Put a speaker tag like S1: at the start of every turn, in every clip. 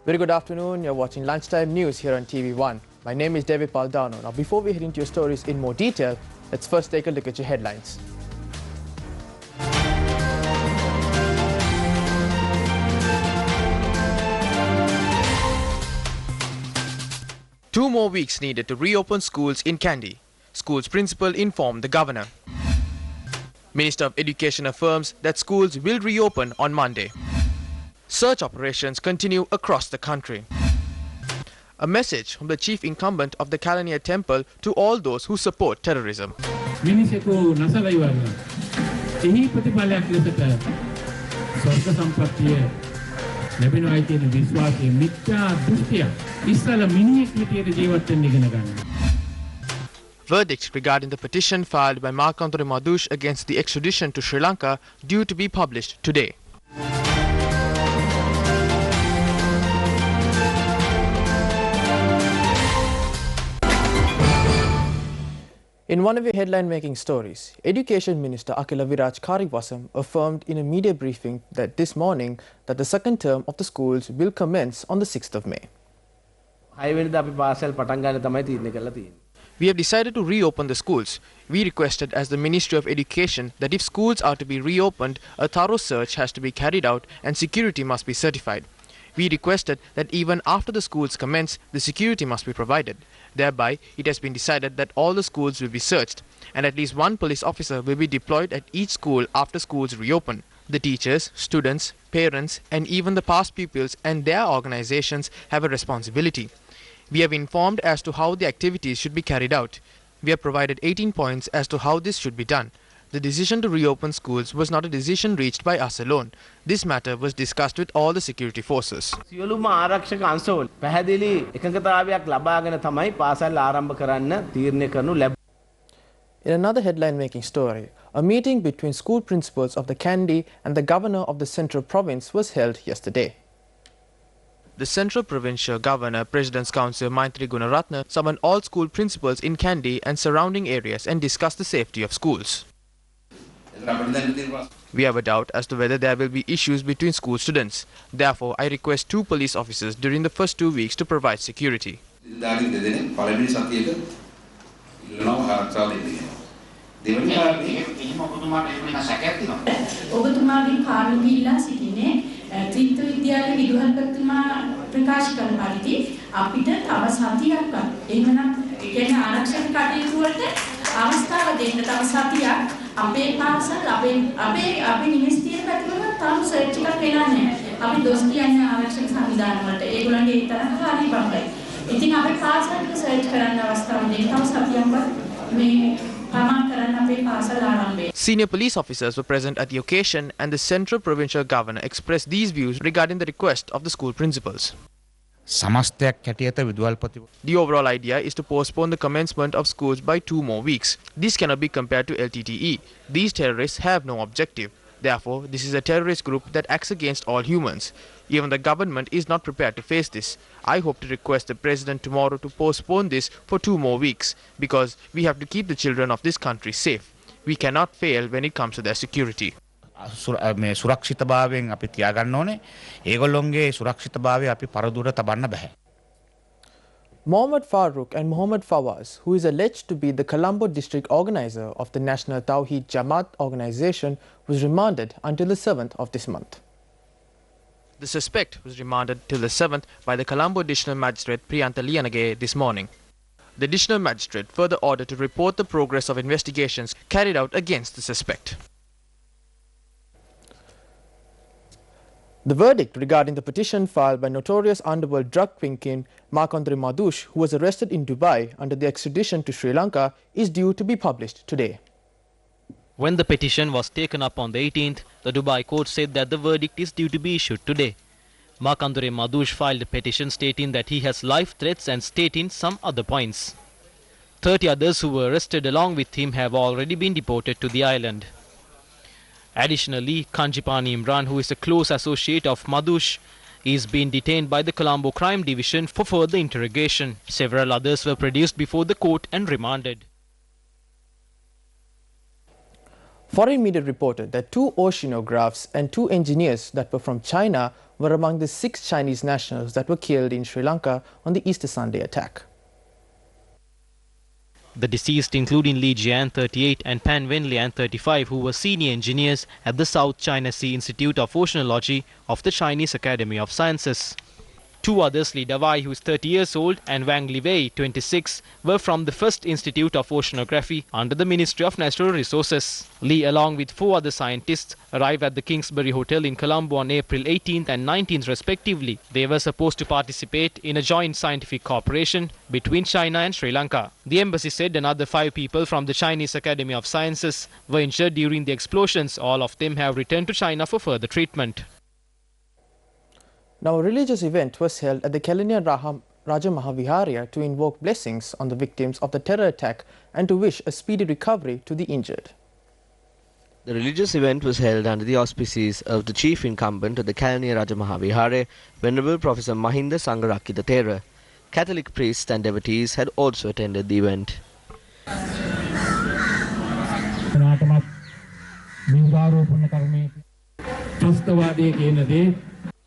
S1: Very good afternoon. You're watching Lunchtime News here on TV1. My name is David Paldano. Now, before we head into your stories in more detail, let's first take a look at your headlines. Two more weeks needed to reopen schools in Kandy. School's principal informed the governor. Minister of Education affirms that schools will reopen on Monday. Search operations continue across the country. A message from the chief incumbent of the Kalaniya temple to all those who support terrorism. Verdict regarding the petition filed by Markanthara Madush against the extradition to Sri Lanka due to be published today. In one of your headline-making stories, Education Minister Akila Viraj Kariwasam affirmed in a media briefing that this morning that the second term of the schools will commence on the 6th of May. We have decided to reopen the schools. We requested as the Ministry of Education that if schools are to be reopened, a thorough search has to be carried out and security must be certified. We requested that even after the schools commence, the security must be provided. Thereby, it has been decided that all the schools will be searched and at least one police officer will be deployed at each school after schools reopen. The teachers, students, parents and even the past pupils and their organizations have a responsibility. We have informed as to how the activities should be carried out. We have provided 18 points as to how this should be done. The decision to reopen schools was not a decision reached by us alone. This matter was discussed with all the security forces. In another headline-making story, a meeting between school principals of the Kandy and the governor of the Central Province was held yesterday. The Central Provincial Governor, President's Council Maitri Gunaratne, summoned all school principals in Kandy and surrounding areas and discussed the safety of schools. We have a doubt as to whether there will be issues between school students. Therefore, I request 2 police officers during the first 2 weeks to provide security. Senior police officers were present at the occasion and the Central Provincial Governor expressed these views regarding the request of the school principals. The overall idea is to postpone the commencement of schools by 2 more weeks. This cannot be compared to LTTE. These terrorists have no objective. Therefore, this is a terrorist group that acts against all humans. Even the government is not prepared to face this. I hope to request the President tomorrow to postpone this for 2 more weeks because we have to keep the children of this country safe. We cannot fail when it comes to their security. Mohammed Farooq and Mohammed Fawaz, who is alleged to be the Colombo district organizer of the National Tawheed Jamaat organization, was remanded until the 7th of this month. The suspect was remanded till the 7th by the Colombo Additional Magistrate Priyantha Liyanage this morning. The Additional Magistrate further ordered to report the progress of investigations carried out against the suspect. The verdict regarding the petition filed by notorious underworld drug kingpin Markanthara Madush, who was arrested in Dubai under the extradition to Sri Lanka, is due to be published today.
S2: When the petition was taken up on the 18th, the Dubai court said that the verdict is due to be issued today. Markanthara Madush filed a petition stating that he has life threats and stating some other points. 30 others who were arrested along with him have already been deported to the island. Additionally, Kanjipani Imran, who is a close associate of Madush, is being detained by the Colombo Crime Division for further interrogation. Several others were produced before the court and remanded.
S1: Foreign media reported that 2 oceanographers and 2 engineers that were from China were among the 6 Chinese nationals that were killed in Sri Lanka on the Easter Sunday attack.
S2: The deceased, including Li Jian, 38, and Pan Wenlian, 35, who were senior engineers at the South China Sea Institute of Oceanology of the Chinese Academy of Sciences. 2 others, Li Dawai, who is 30 years old, and Wang Liwei, 26, were from the First Institute of Oceanography under the Ministry of Natural Resources. Li, along with 4 other scientists, arrived at the Kingsbury Hotel in Colombo on April 18th and 19th respectively. They were supposed to participate in a joint scientific cooperation between China and Sri Lanka. The embassy said another 5 people from the Chinese Academy of Sciences were injured during the explosions. All of them have returned to China for further treatment.
S1: Now, a religious event was held at the Kelaniya Raja Mahaviharya to invoke blessings on the victims of the terror attack and to wish a speedy recovery to the injured.
S3: The religious event was held under the auspices of the chief incumbent of the Kelaniya Raja Mahaviharya, Venerable Professor Mahinda Sangarakkhita Thera. Catholic priests and devotees had also attended the event.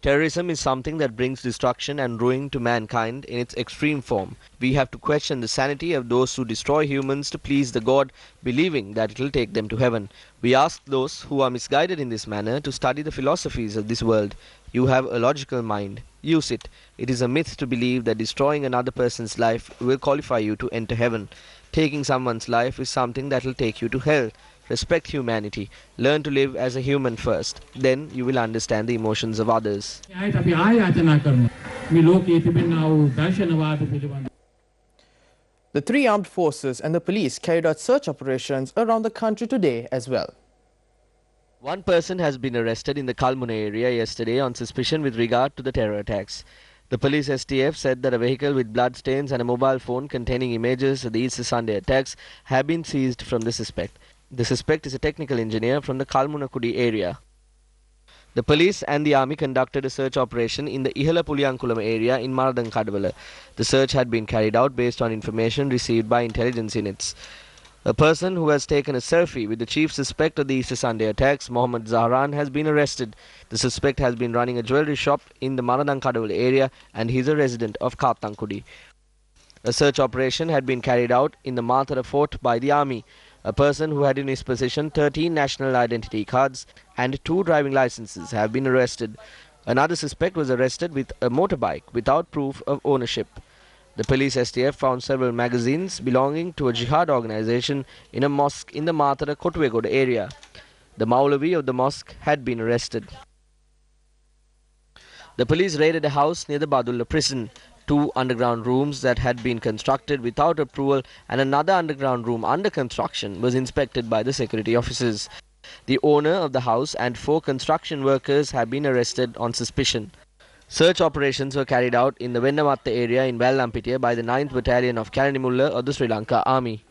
S3: Terrorism is something that brings destruction and ruin to mankind in its extreme form. We have to question the sanity of those who destroy humans to please the God, believing that it will take them to heaven. We ask those who are misguided in this manner to study the philosophies of this world. You have a logical mind. Use it. It is a myth to believe that destroying another person's life will qualify you to enter heaven. Taking someone's life is something that will take you to hell. Respect humanity. Learn to live as a human first. Then you will understand the emotions of others.
S1: The 3 armed forces and the police carried out search operations around the country today as well.
S3: 1 person has been arrested in the Kalmuna area yesterday on suspicion with regard to the terror attacks. The police STF said that a vehicle with bloodstains and a mobile phone containing images of the Easter Sunday attacks have been seized from the suspect. The suspect is a technical engineer from the Kalmunakudi area. The police and the army conducted a search operation in the Ihala Puliyankulam area in Maradankadavala. The search had been carried out based on information received by intelligence units. A person who has taken a selfie with the chief suspect of the Easter Sunday attacks, Mohammed Zahran, has been arrested. The suspect has been running a jewellery shop in the Maradankadavala area and he is a resident of Kathankudi. A search operation had been carried out in the Mathara fort by the army. A person who had in his possession 13 national identity cards and 2 driving licenses have been arrested. Another suspect was arrested with a motorbike without proof of ownership. The police STF found several magazines belonging to a jihad organization in a mosque in the Mathara Kotuvegoda area. The Maulavi of the mosque had been arrested. The police raided a house near the Badulla prison. 2 underground rooms that had been constructed without approval and another underground room under construction was inspected by the security officers. The owner of the house and 4 construction workers have been arrested on suspicion. Search operations were carried out in the Vendamatta area in Vallampitiya by the 9th Battalion of Kalanimulla of the Sri Lanka Army.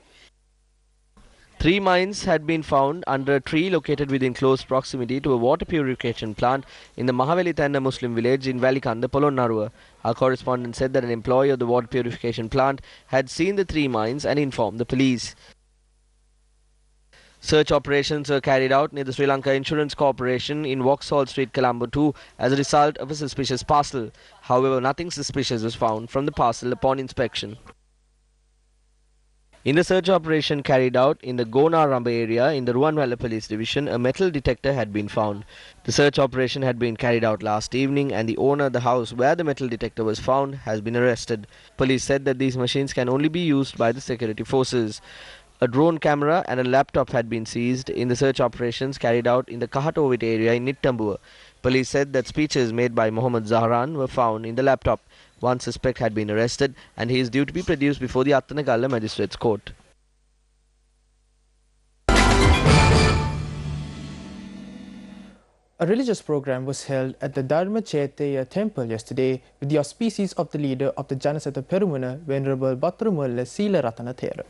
S3: 3 mines had been found under a tree located within close proximity to a water purification plant in the Mahavelitanna Muslim village in Valikanda, Polonnaruwa. Our correspondent said that an employee of the water purification plant had seen the 3 mines and informed the police. Search operations were carried out near the Sri Lanka Insurance Corporation in Vauxhall Street, Colombo 2 as a result of a suspicious parcel. However, nothing suspicious was found from the parcel upon inspection. In the search operation carried out in the Gona Ramba area in the Ruwanwala Police Division, a metal detector had been found. The search operation had been carried out last evening and the owner of the house where the metal detector was found has been arrested. Police said that these machines can only be used by the security forces. A drone camera and a laptop had been seized in the search operations carried out in the Kahatovit area in Nittambua. Police said that speeches made by Mohammed Zahran were found in the laptop. 1 suspect had been arrested and he is due to be produced before the Attanagalla Magistrates Court.
S1: A religious program was held at the Dharma Chaitya temple yesterday with the auspices of the leader of the Janasatha Perumuna, Venerable Bhattarumulla Sila Ratana Thera.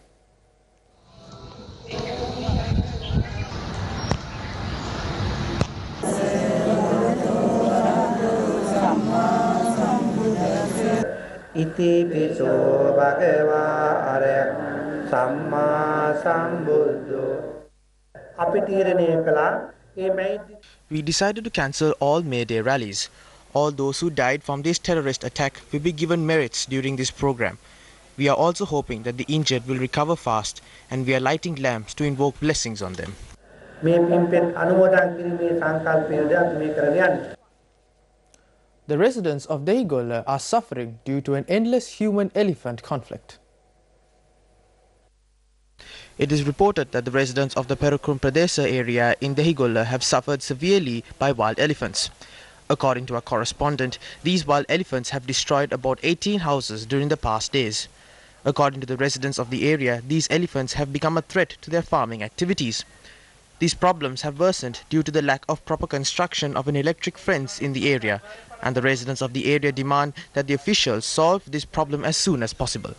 S4: Iti piso bhagava arya samma sambuddho අපි තීරණය කළා ඒ May
S1: We decided to cancel all May Day rallies. All those who died from this terrorist attack will be given merits during this program. We are also hoping that the injured will recover fast, and we are lighting lamps to invoke blessings on them.
S4: මේ පින්පෙත් අනුමෝදන් කිරීමේ සංකල්පයද අපි මේ කරගෙන යන්නේ.
S1: The residents of Dehigolla are suffering due to an endless human-elephant conflict. It is reported that the residents of the Perakrum Pradesa area in Dehigolla have suffered severely by wild elephants. According to our correspondent, these wild elephants have destroyed about 18 houses during the past days. According to the residents of the area, these elephants have become a threat to their farming activities. These problems have worsened due to the lack of proper construction of an electric fence in the area, and the residents of the area demand that the officials solve this problem as soon as possible.